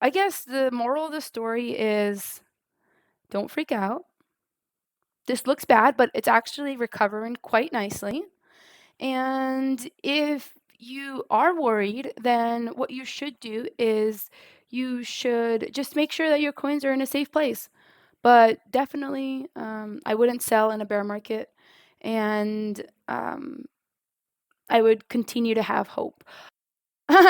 I guess the moral of the story is don't freak out. This looks bad, but it's actually recovering quite nicely. And if you are worried, then what you should do is you should just make sure that your coins are in a safe place. But definitely, I wouldn't sell in a bear market, and I would continue to have hope.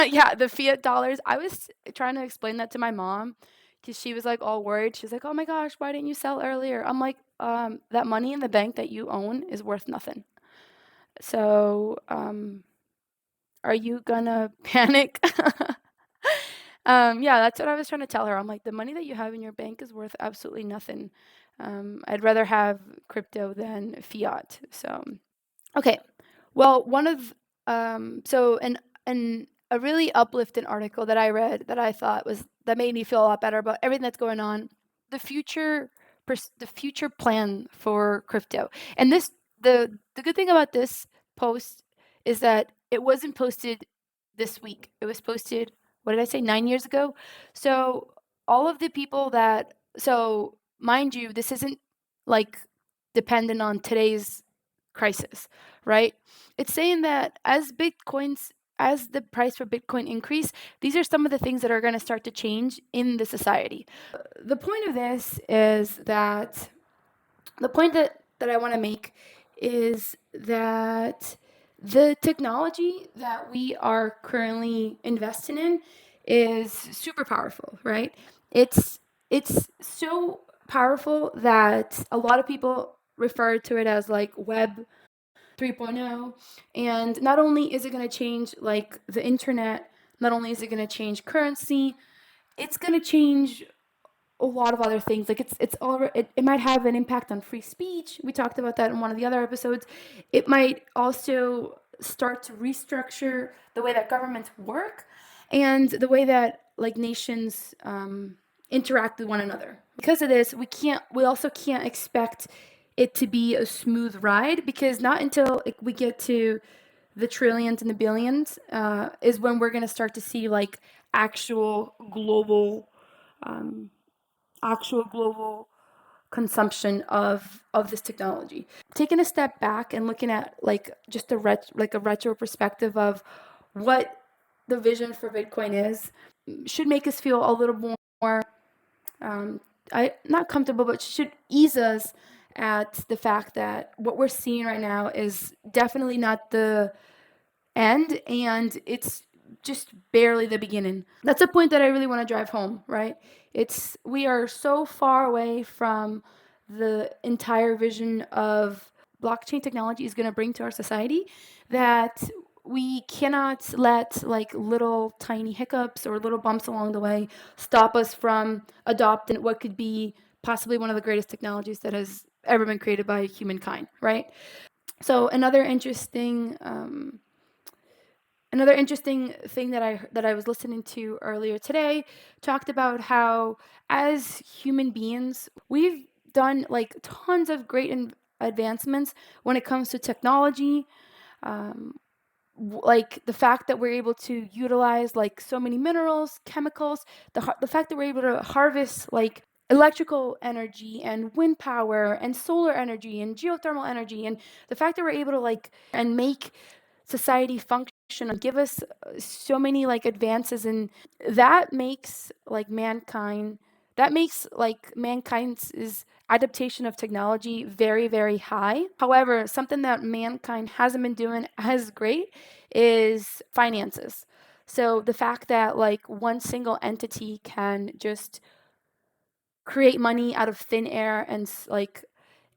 Yeah, the fiat dollars. I was trying to explain that to my mom because she was like all worried. She's like, "Oh my gosh, why didn't you sell earlier?" I'm like, that money in the bank that you own is worth nothing. So, are you gonna panic? Yeah, that's what I was trying to tell her. I'm like, the money that you have in your bank is worth absolutely nothing. I'd rather have crypto than fiat. So, okay. Well, one of so an a really uplifting article that I read that I thought was that made me feel a lot better about everything that's going on. The future the future plan for crypto. And the good thing about this post is that it wasn't posted this week. It was posted, what did I say, 9 years ago? So all of the people that so mind you, this isn't like dependent on today's crisis, right? It's saying that as the price for Bitcoin increase, these are some of the things that are going to start to change in the society. The point of this is that the point that I want to make is that the technology that we are currently investing in is super powerful, right? It's so powerful that a lot of people refer to it as like web 3.0. And not only is it going to change like the internet, not only is it going to change currency, it's going to change a lot of other things. Like it might have an impact on free speech. We talked about that in one of the other episodes. It might also start to restructure the way that governments work and the way that like nations interact with one another. Because of this, we also can't expect it to be a smooth ride because not until we get to the trillions and the billions is when we're going to start to see like actual global um, actual global consumption of this technology. Taking a step back and looking at like just a retro perspective of what the vision for Bitcoin is should make us feel a little more um, I not comfortable, but should ease us at the fact that what we're seeing right now is definitely not the end, and it's just barely the beginning. That's a point that I really want to drive home, right? It's we are so far away from the entire vision of blockchain technology is going to bring to our society that we cannot let like little tiny hiccups or little bumps along the way stop us from adopting what could be possibly one of the greatest technologies that has ever been created by humankind, right? So another interesting thing that I was listening to earlier today talked about how as human beings we've done like tons of great advancements when it comes to technology, um, like the fact that we're able to utilize like so many minerals, chemicals, the fact that we're able to harvest like electrical energy and wind power and solar energy and geothermal energy, and the fact that we're able to like and make society function and give us so many like advances, and that makes like mankind's is adaptation of technology very, very high. However, something that mankind hasn't been doing as great is finances. So the fact that like one single entity can just create money out of thin air and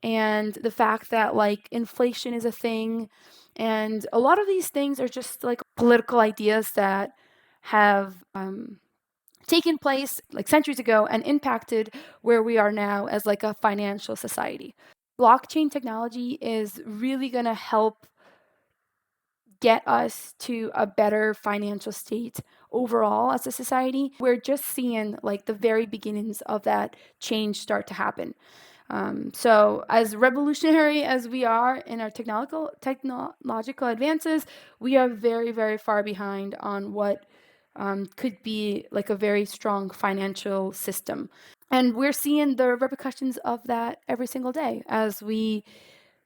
the fact that like inflation is a thing and a lot of these things are just like political ideas that have taken place like centuries ago and impacted where we are now as like a financial society. Blockchain technology is really going to help get us to a better financial state overall as a society. We're just seeing like the very beginnings of that change start to happen. So, as revolutionary as we are in our technological advances, we are very, very far behind on what could be like a very strong financial system. And we're seeing the repercussions of that every single day as we,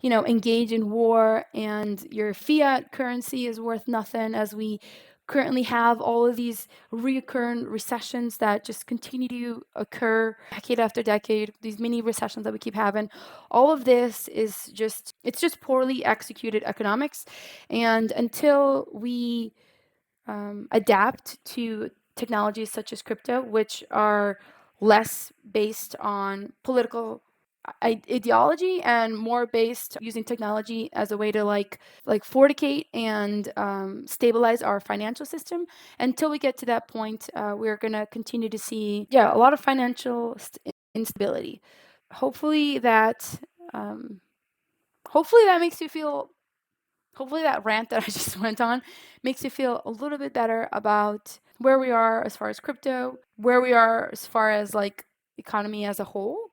engage in war and your fiat currency is worth nothing, as we currently have all of these recurrent recessions that just continue to occur decade after decade, these mini recessions that we keep having. All of this is it's just poorly executed economics. And until we adapt to technologies such as crypto, which are less based on political ideology and more based using technology as a way to like forticate and stabilize our financial system. Until we get to that point, we're going to continue to see a lot of financial instability. Hopefully that um, hopefully that makes you feel hopefully that rant that I just went on makes you feel a little bit better about where we are as far as crypto, where we are as far as like economy as a whole.